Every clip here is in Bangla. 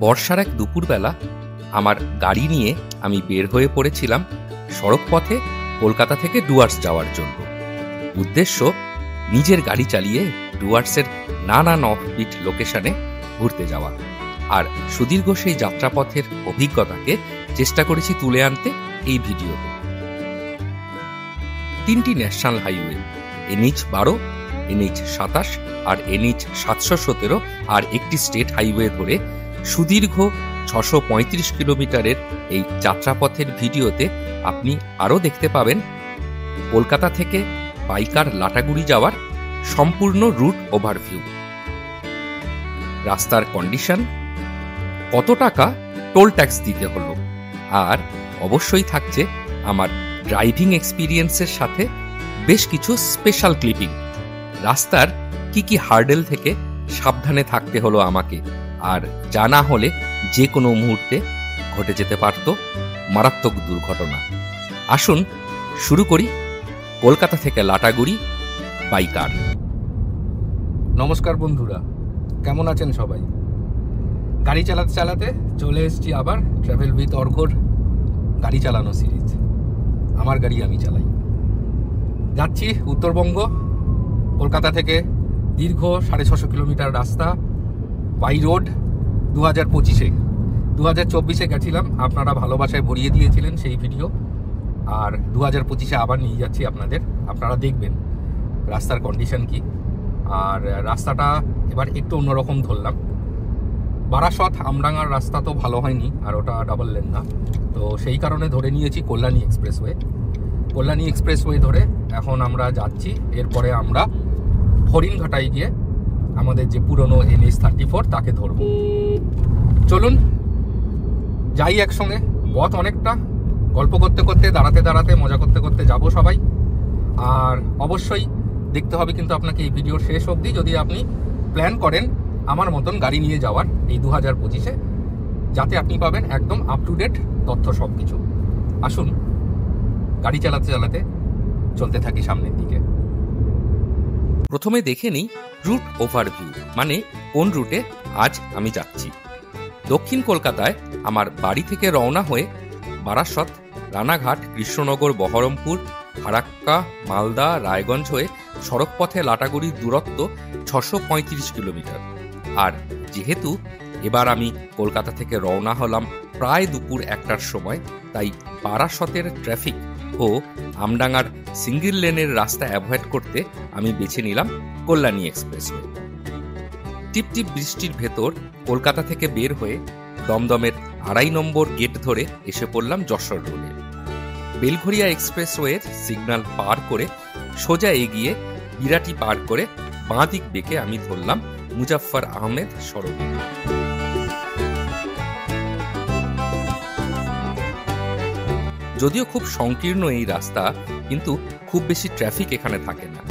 বর্ষার এক দুপুরবেলা আমার গাড়ি নিয়ে আমি বের হয়ে পড়েছিলাম সড়ক পথে কলকাতা থেকে ডুয়ার্স যাওয়ার জন্য। উদ্দেশ্য নিজের গাড়ি চালিয়ে ডুয়ার্সের নানান অফবিট লোকেশনে ঘুরতে যাওয়া, আর সুদীর্ঘ সেই যাত্রাপথের অভিজ্ঞতাকে চেষ্টা করেছি তুলে আনতে এই ভিডিওতে। 3টি ন্যাশনাল হাইওয়ে, NH 12, NH 27 আর NH 717 আর একটি স্টেট হাইওয়ে ধরে সুদীর্ঘ 635 কিলোমিটারের এই যাত্রাপথের ভিডিওতে আপনি আরও দেখতে পাবেন কলকাতা থেকে পাইকার লাটাগুড়ি যাওয়ার সম্পূর্ণ রুট ওভারভিউ, রাস্তার কন্ডিশন, কত টাকা টোল ট্যাক্স দিতে হলো, আর অবশ্যই থাকছে আমার ড্রাইভিং এক্সপিরিয়েন্সের সাথে বেশ কিছু স্পেশাল ক্লিপিং। রাস্তার কি হার্ডেল থেকে সাবধানে থাকতে হলো আমাকে, আর যা না হলে যে কোনো মুহূর্তে ঘটে যেতে পারত মারাত্মক দুর্ঘটনা। আসুন শুরু করি কলকাতা থেকে লাটাগুড়ি বাইকার। নমস্কার বন্ধুরা, কেমন আছেন সবাই? গাড়ি চালাতে চালাতে চলে এসেছি আবার ট্রাভেল উইথ অর্ঘর গাড়ি চালানো সিরিজ। আমার গাড়ি আমি চালাই। যাচ্ছি উত্তরবঙ্গ, কলকাতা থেকে দীর্ঘ 650 কিলোমিটার রাস্তা বাই রোড। 2025-এ গেছিলাম, আপনারা ভালোবাসায় ভরিয়ে দিয়েছিলেন সেই ভিডিও, আর 2025-এ আবার নিয়ে যাচ্ছি আপনারা দেখবেন রাস্তার কন্ডিশন কি। আর রাস্তাটা এবার একটু অন্যরকম ধরলাম। বারাসত আমডাঙ্গার রাস্তা তো ভালো হয়নি, আর ওটা ডাবল লেন না, তো সেই কারণে ধরে নিয়েছি কল্যাণী এক্সপ্রেসওয়ে ধরে এখন আমরা যাচ্ছি। এরপরে আমরা হরিণঘাটায় গিয়ে আমাদের যে পুরনো NH 34 তাকে ধরব। চলুন যাই একসঙ্গে। পথ অনেকটা, গল্প করতে করতে, দাঁড়াতে মজা করতে করতে যাব সবাই। আর অবশ্যই দেখতে হবে কিন্তু আপনাকে এই ভিডিওর শেষ অবধি, যদি আপনি প্ল্যান করেন আমার মতন গাড়ি নিয়ে যাওয়ার এই 2025-এ, যাতে আপনি পাবেন একদম আপ টু ডেট তথ্য সব কিছু। আসুন গাড়ি চালাতে চালাতে চলতে থাকি সামনের দিকে। প্রথমে দেখে নিই রুট ওভারভিউ, মানে কোন রুটে আজ আমি যাচ্ছি। দক্ষিণ কলকাতায় আমার বাড়ি থেকে রওনা হয়ে বারাসত, রানাঘাট, কৃষ্ণনগর, বহরমপুর, ফারাক্কা, মালদা, রায়গঞ্জ হয়ে সড়কপথে লাটাগুড়ির দূরত্ব 635 কিলোমিটার। আর যেহেতু এবার আমি কলকাতা থেকে রওনা হলাম প্রায় দুপুর 1টার সময়, তাই বারাসতের ট্রাফিক ও আমডাঙ্গার সিঙ্গেল লেনের রাস্তা অ্যাভয়েড করতে আমি বেছে নিলাম কল্যাণী এক্সপ্রেসওয়ে। টিপটিপ বৃষ্টির ভেতর কলকাতা থেকে বের হয়ে দমদমের 2.5 নম্বর গেট ধরে এসে পড়লাম যশোর রোডে। বেলঘরিয়া এক্সপ্রেসওয়ের সিগন্যাল পার করে সোজা এগিয়ে বিরাটি পার করে বাঁ দিক বেঁকে আমি ধরলাম মুজাফফর আহমেদ সড়ক। যদিও খুব সংকীর্ণ এই রাস্তা, কিন্তু খুব বেশি ট্রাফিক এখানে থাকে না।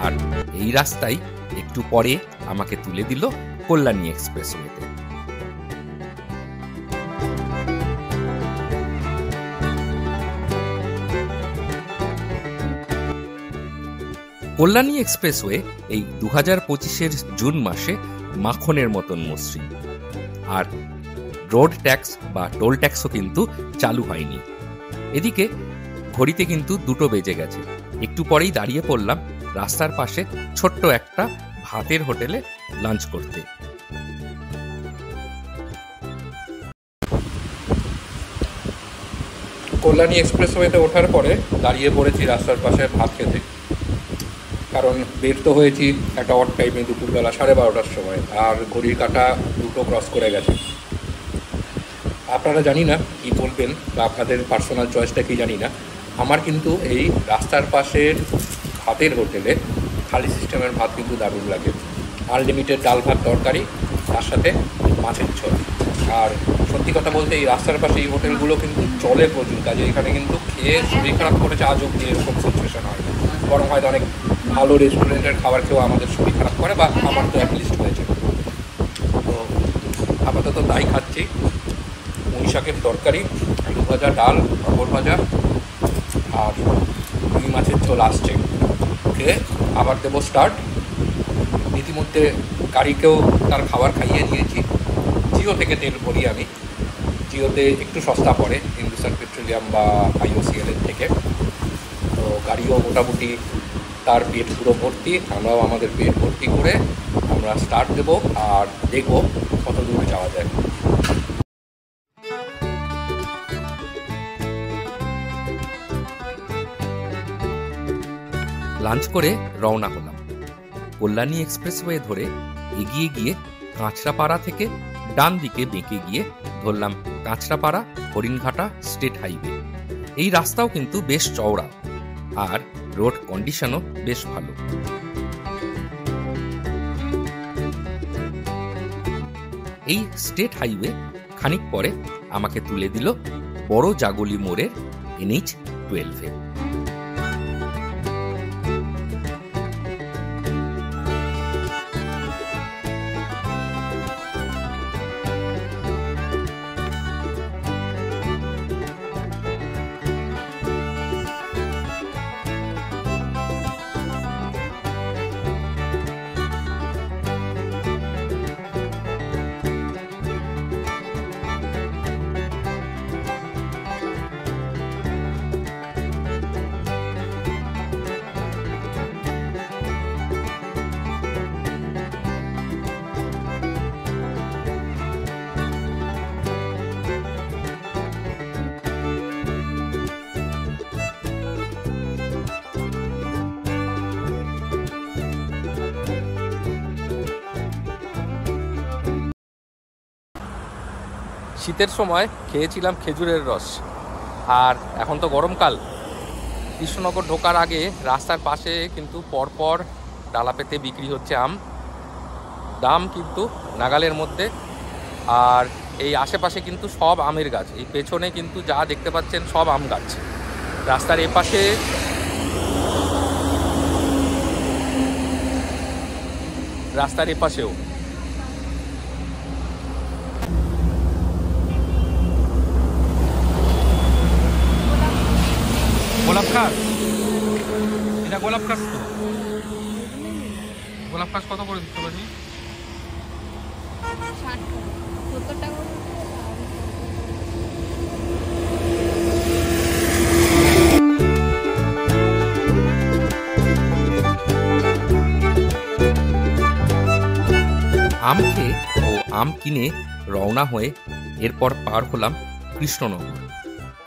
আর এই রাস্তায় একটু পরে আমাকে তুলে দিল কল্যাণী এক্সপ্রেসওয়েতে। কল্যাণী এক্সপ্রেসওয়ে এই 2025-এর জুন মাসে মাখনের মতন মসৃণ, আর রোড ট্যাক্স বা টোল ট্যাক্সও কিন্তু চালু হয়নি। এদিকে ঘড়িতে কিন্তু 2টো বেজে গেছে। একটু পরেই দাঁড়িয়ে পড়লাম রাস্তার পাশে ছোট্ট একটা ভাতের হোটেলে লাঞ্চ করতে। কল্যাণী এক্সপ্রেসওয়েতে ওঠার পরে দাঁড়িয়ে পড়েছি রাস্তার পাশে ভাত খেতে, কারণ বের তো হয়েছি একটা অড টাইমে, দুপুরবেলা 12:30টার সময়, আর ঘড়ির কাঁটা 2টো ক্রস করে গেছে। আপনারা জানি না কি বলবেন, বা আপনাদের পার্সোনাল চয়েসটা কি জানি না, আমার কিন্তু এই রাস্তার পাশের ভাতের হোটেলে থালি সিস্টেমের ভাত কিন্তু দারুণ লাগে। আনলিমিটেড ডাল ভাত তরকারি, তার সাথে মাছের ঝোল। আর সত্যি কথা বলতে এই রাস্তার পাশে এই হোটেলগুলো কিন্তু চলে প্রচুর, কাজে এখানে কিন্তু খেয়ে শরীর খারাপ করেছে আজ অব্দি এরকম সিচুয়েশন হয় না। বরং হয়তো অনেক ভালো রেস্টুরেন্টের খাবার খেয়েও আমাদের শরীর খারাপ করে, বা আমার তো অ্যাটলিস্ট হয়েছে। তো আপাতত তাই খাচ্ছি। পুঁই শাকের তরকারি, আলু ভাজা, ডাল, পাঁপড় ভাজা, আর রুই মাছের ঝোল আসছে। খেয়ে আবার দেবো স্টার্ট ইতিমধ্যে গাড়িকেও তার খাবার খাইয়ে নিয়েছি। জিও থেকে তেল ভরি আমি। জিওতে একটু সস্তা পড়ে হিন্দুস্তান পেট্রোলিয়াম বা IOCL-এর থেকে। তো গাড়িও মোটামুটি তার পেট পুরো ভর্তি, আমরাও আমাদের পেট ভর্তি করে আমরা স্টার্ট দেব আর দেখব কত দূর যাওয়া যায়। লাঞ্চ করে রওনা হলাম। কল্যাণী এক্সপ্রেসওয়ে ধরে এগিয়ে গিয়ে কাঁচরাপাড়া থেকে ডান দিকে বেঁকে গিয়ে ধরলাম কাঁচরাপাড়া হরিণঘাটা স্টেট হাইওয়ে। এই রাস্তাও কিন্তু বেশ চওড়া আর রোড কন্ডিশনও বেশ ভালো। এই স্টেট হাইওয়ে খানিক পরে আমাকে তুলে দিল বড় জাগলি মোড়ের NH-12-এ। শীতের সময় খেয়েছিলাম খেজুরের রস, আর এখন তো গরমকাল। কৃষ্ণনগর ঢোকার আগে রাস্তার পাশে কিন্তু পরপর ডালা পেতে বিক্রি হচ্ছে আম। দাম কিন্তু নাগালের মধ্যে। আর এই আশেপাশে কিন্তু সব আমের গাছ, এই পেছনে কিন্তু যা দেখতে পাচ্ছেন সব আম গাছ। রাস্তার এপাশে রাস্তার এপাশেও গোলাপ খাস। এটা গোলাপ খাস তো? গোলাপ খাস কত করে দিতে পারি? 70 টাকা। আম খেয়ে ও আম কিনে রওনা হয়ে এরপর পার হলাম কৃষ্ণনগর।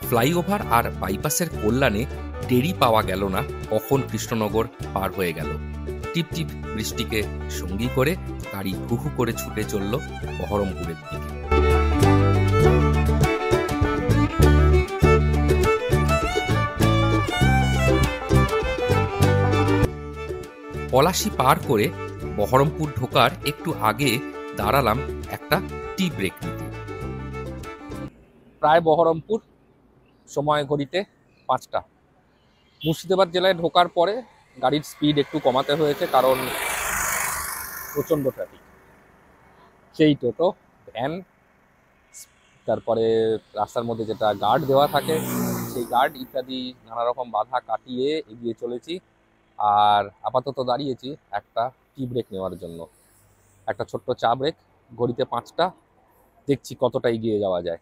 ফ্লাইওভার আর বাইপাসের কল্যাণে টেরি পাওয়া গেল না কখন কৃষ্ণনগর পার হয়ে গেল। টিপটিপ বৃষ্টিকে সঙ্গী করে গাড়ি হুহু করে ছুটে চলল বহরমপুরের দিকে। পলাশী পার করে বহরমপুর ঢোকার একটু আগে দাঁড়ালাম একটা টি ব্রেক নিতে। প্রায় বহরমপুর, সময় ঘড়িতে 5টা। মুর্শিদাবাদ জেলায় ঢোকার পরে গাড়ির স্পিড একটু কমাতে হয়েছে, কারণ প্রচণ্ড ট্রাফিক। সেই টোটো, ভ্যান, তারপরে রাস্তার মধ্যে যেটা গার্ড দেওয়া থাকে সেই গার্ড ইত্যাদি নানা রকম বাধা কাটিয়ে এগিয়ে চলেছি। আর আপাতত দাঁড়িয়েছি একটা টি ব্রেক নেওয়ার জন্য। একটা ছোট্ট চা ব্রেক, ঘড়িতে 5টা। দেখছি কতটা এগিয়ে যাওয়া যায়।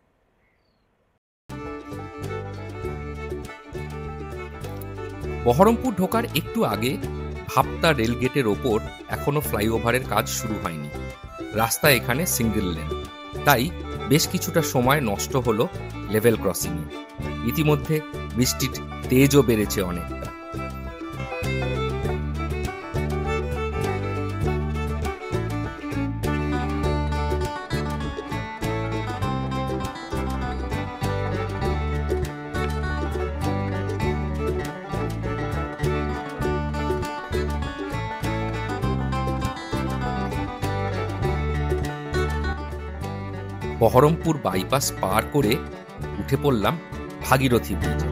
বহরমপুর ঢোকার একটু আগে ভাপ্তা রেলগেটের ওপর এখনো ফ্লাইওভারের কাজ শুরু হয়নি। রাস্তা এখানে সিঙ্গেল লেন, তাই বেশ কিছুটা সময় নষ্ট হলো লেভেল ক্রসিংয়ে। ইতিমধ্যে বৃষ্টির তেজও বেড়েছে অনেকটা। বহরমপুর বাইপাস পার করে উঠে পড়লাম ভাগীরথী ব্রিজে।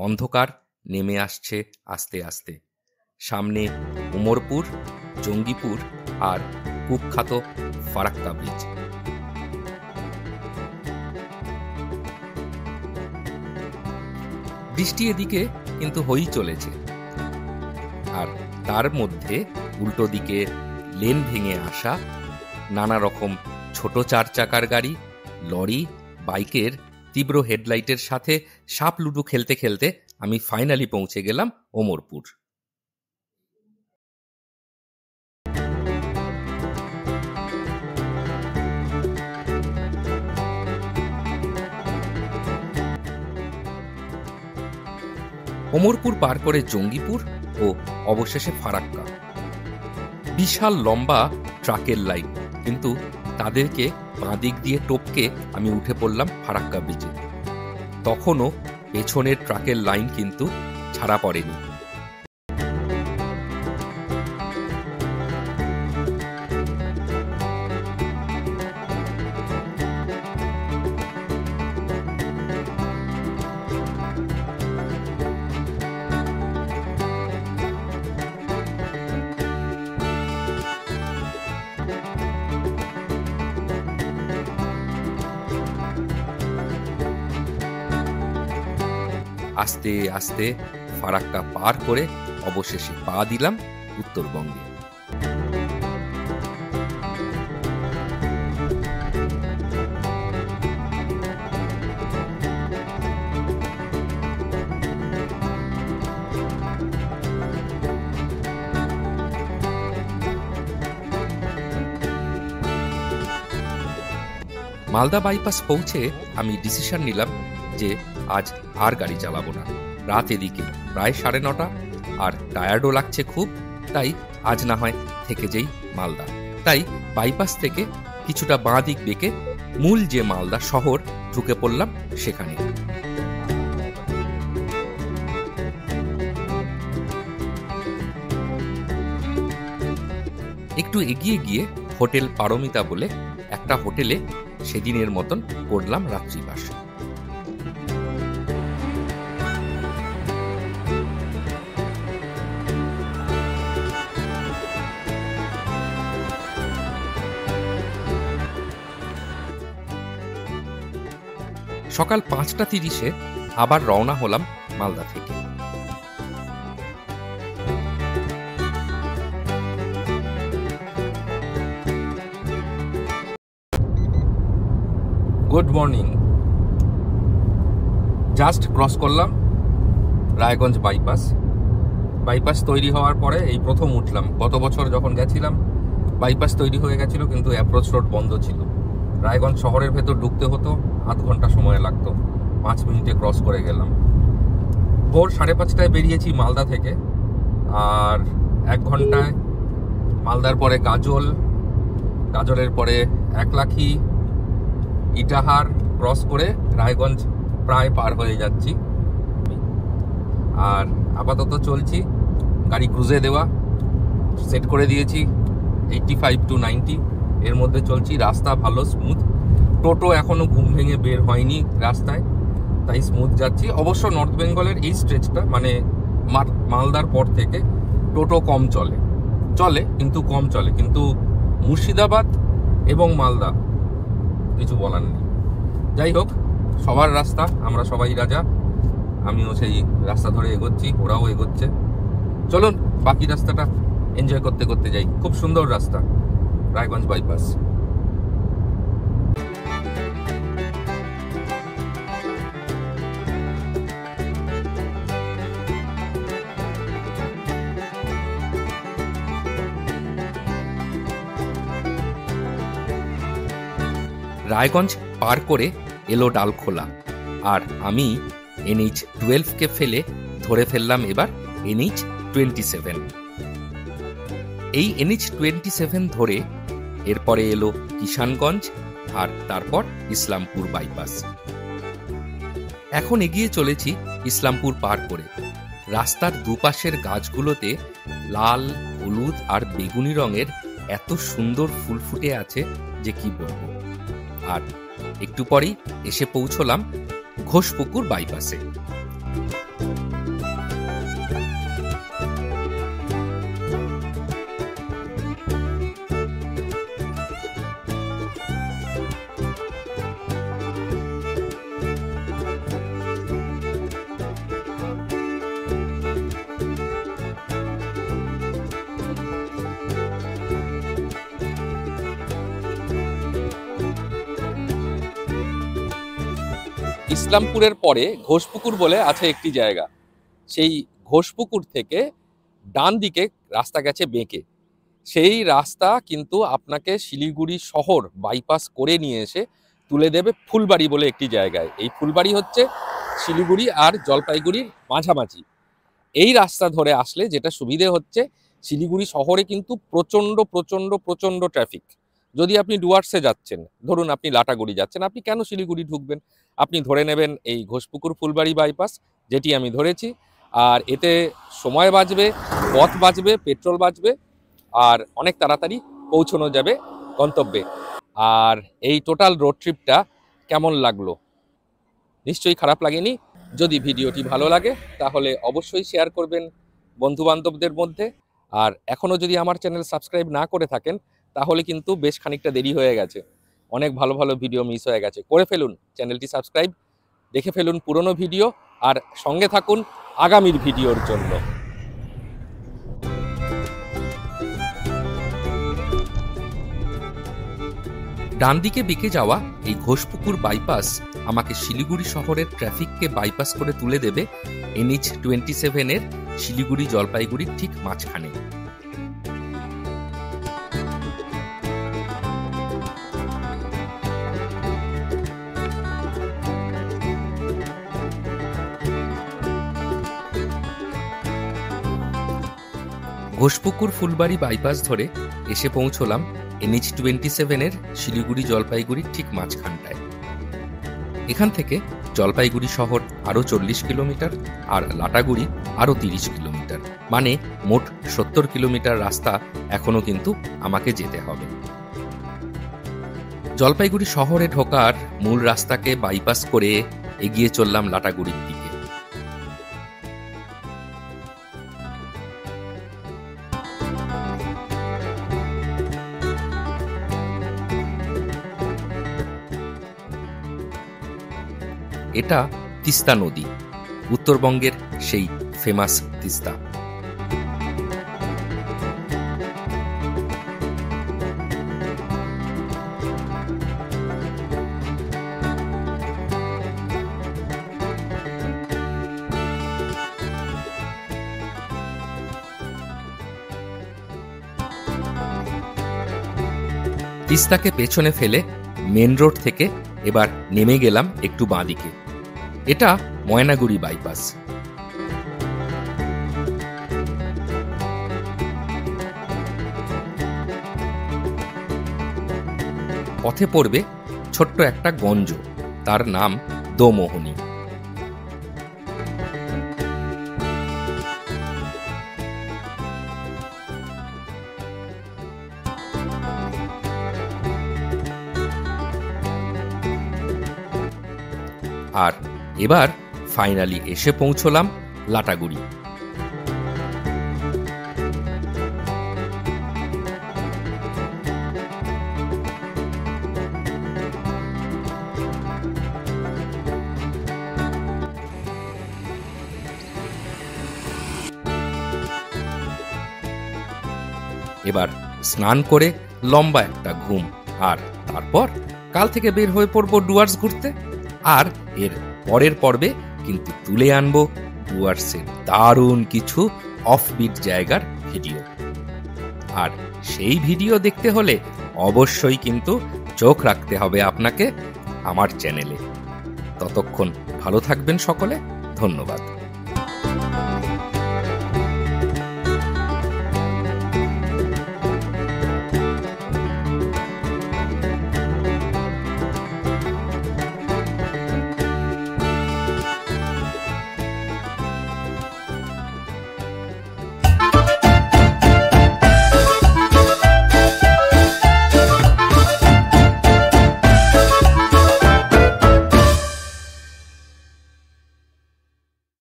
অন্ধকার নেমে আসছে আস্তে আস্তে। সামনে উমরপুর, জঙ্গিপুর আর কুখ্যাত ফারাক্কা ব্রিজ। বৃষ্টি এদিকে কিন্তু হয়েই চলেছে, আর তার মধ্যে উল্টো দিকে লেন ভেঙে আসা নানা রকম ছোট 4 চাকার গাড়ি, লরি, বাইকের তীব্র হেডলাইটের সাথে সাপ লুডো খেলতে খেলতে আমি ফাইনালি পৌঁছে গেলাম ওমরপুর। ওমরপুর পার করে জঙ্গিপুর ও অবশেষে ফারাক্কা। বিশাল লম্বা ট্রাকের লাইন, কিন্তু তাদেরকে বাঁ দিক দিয়ে টপকে আমি উঠে পড়লাম ফারাক্কা ব্রিজে। তখনও পেছনের ট্রাকের লাইন কিন্তু ছাড়া পড়েনি। আস্তে আস্তে ফারাক্কা পার করে অবশেষে পা দিলাম উত্তরবঙ্গে। মালদা বাইপাস পৌঁছে আমি ডিসিশন নিলাম যে আজ আর গাড়ি চালাবো না। রাত এদিকে প্রায় 9:30, আর টায়ার্ডও লাগছে খুব, তাই আজ না হয় থেকে যেই মালদা। তাই বাইপাস থেকে কিছুটা বাঁ দিক বেঁকে মূল যে মালদা শহর ঢুকে পড়লাম সেখানে। একটু এগিয়ে গিয়ে হোটেল পারমিতা বলে একটা হোটেলে সেদিনের মতন করলাম রাত্রিবাস। সকাল 5:30 আবার রওনা হলাম মালদা থেকে। Good morning. জাস্ট ক্রস করলাম রায়গঞ্জ বাইপাস তৈরি হওয়ার পরে এই প্রথম উঠলাম। গত বছর যখন গেছিলাম বাইপাস তৈরি হয়ে গেছিল, কিন্তু অ্যাপ্রোচ রোড বন্ধ ছিল। রায়গঞ্জ শহরের ভেতর ঢুকতে হতো, আধ ঘন্টা সময় লাগতো। 5 মিনিটে ক্রস করে গেলাম। ভোর 5:30টায় বেরিয়েছি মালদা থেকে, আর 1 ঘন্টায় মালদার পরে গাজলের পরে একলাখি, ইটাহার ক্রস করে রায়গঞ্জ প্রায় পার হয়ে যাচ্ছি। আর আপাতত চলছি, গাড়ি ক্রুজে দেওয়া সেট করে দিয়েছি 85 to 90 এর মধ্যে চলছি। রাস্তা ভালো স্মুথ, টোটো এখনো ঘুম ভেঙে বের হয়নি রাস্তায়, তাই স্মুথ যাচ্ছি। অবশ্য নর্থ বেঙ্গলের এই স্ট্রেচটা মানে মালদার পর থেকে টোটো কম চলে কিন্তু কম চলে, কিন্তু মুর্শিদাবাদ এবং মালদা কিছু বলার নেই। যাই হোক, সবার রাস্তা, আমরা সবাই রাজা। আমিও সেই রাস্তা ধরে এগোচ্ছি, ওরাও এগোচ্ছে। চলুন বাকি রাস্তাটা এনজয় করতে করতে যাই। খুব সুন্দর রাস্তা রায়গঞ্জ বাইপাস। রায়গঞ্জ পার করে এলো ডালখোলা, আর আমি NH-12 ফেলে ধরে ফেললাম এবার NH-27। এই NH-27 ধরে এরপরে এলো কিষানগঞ্জ, আর তারপর ইসলামপুর বাইপাস। এখন এগিয়ে চলেছি ইসলামপুর পার করে। রাস্তার দুপাশের গাছগুলোতে লাল, হলুদ আর বেগুনি রঙের এত সুন্দর ফুল ফুটে আছে যে কি বলবো। আর একটু পরেই এসে পৌঁছলাম ঘোষপুকুর বাইপাসে। ইসলামপুরের পরে ঘোষপুকুর বলে আছে একটি জায়গা, সেই ঘোষপুকুর থেকে ডান দিকে রাস্তা গেছে বেঁকে। সেই রাস্তা কিন্তু আপনাকে শিলিগুড়ি শহর বাইপাস করে নিয়ে এসে তুলে দেবে ফুলবাড়ি বলে একটি জায়গায়। এই ফুলবাড়ি হচ্ছে শিলিগুড়ি আর জলপাইগুড়ির মাঝামাঝি। এই রাস্তা ধরে আসলে যেটা সুবিধে হচ্ছে, শিলিগুড়ি শহরে কিন্তু প্রচণ্ড প্রচণ্ড প্রচণ্ড ট্রাফিক। যদি আপনি ডুয়ার্সে যাচ্ছেন, ধরুন আপনি লাটাগুড়ি যাচ্ছেন, আপনি কেন শিলিগুড়ি ঢুকবেন? আপনি ধরে নেবেন এই ঘোষপুকুর ফুলবাড়ি বাইপাস, যেটি আমি ধরেছি। আর এতে সময় বাঁচবে, পথ বাঁচবে, পেট্রোল বাঁচবে, আর অনেক তাড়াতাড়ি পৌঁছানো যাবে গন্তব্যে। আর এই টোটাল রোড ট্রিপটা কেমন লাগলো? নিশ্চয়ই খারাপ লাগেনি। যদি ভিডিওটি ভালো লাগে তাহলে অবশ্যই শেয়ার করবেন বন্ধুবান্ধবদের মধ্যে। আর এখনও যদি আমার চ্যানেল সাবস্ক্রাইব না করে থাকেন তাহলে কিন্তু বেশ খানিকটা দেরি হয়ে গেছে, অনেক ভালো ভালো ভিডিও মিস হয়ে গেছে। করে ফেলুন চ্যানেলটি সাবস্ক্রাইব, দেখে ফেলুন পুরনো ভিডিও, আর সঙ্গে থাকুন আগামীর ভিডিওর জন্য। ডান দিকে বেঁকে যাওয়া এই ঘোষপুকুর বাইপাস আমাকে শিলিগুড়ি শহরের ট্রাফিককে বাইপাস করে তুলে দেবে NH-27 এর শিলিগুড়ি জলপাইগুড়ির ঠিক মাঝখানে। ঘোষপুকুর ফুলবাড়ি বাইপাস ধরে এসে পৌঁছলাম NH-27 এর শিলিগুড়ি জলপাইগুড়ির ঠিক মাঝখানটায়। এখান থেকে জলপাইগুড়ি শহর আরও 40 কিলোমিটার আর লাটাগুড়ি আরও 30 কিলোমিটার, মানে মোট 70 কিলোমিটার রাস্তা এখনো কিন্তু আমাকে যেতে হবে। জলপাইগুড়ি শহরে ঢোকার মূল রাস্তাকে বাইপাস করে এগিয়ে চললাম লাটাগুড়ির দিকে। এটা তিস্তা নদী, উত্তরবঙ্গের সেই ফেমাস তিস্তা। তিস্তাকে পেছনে ফেলে মেন রোড থেকে এবার নেমে গেলাম একটু বাঁদিকে। এটা ময়নাগুড়ি বাইপাস। পথে পড়বে ছোট্ট একটা গঞ্জ, তার নাম দোমোহনী। আর এবার ফাইনালি এসে পৌঁছলাম লাটাগুড়ি। এবার স্নান করে লম্বা একটা ঘুম, আর তারপর কাল থেকে বের হয়ে পড়বো ডুয়ার্স ঘুরতে। আর এর পরের পর্বে কিন্তু তুলে আনবো ডুয়ার্সের দারুণ কিছু অফবিট জায়গার ভিডিও। আর সেই ভিডিও দেখতে হলে অবশ্যই কিন্তু চোখ রাখতে হবে আপনাকে আমার চ্যানেলে। ততক্ষণ ভালো থাকবেন সকলে, ধন্যবাদ।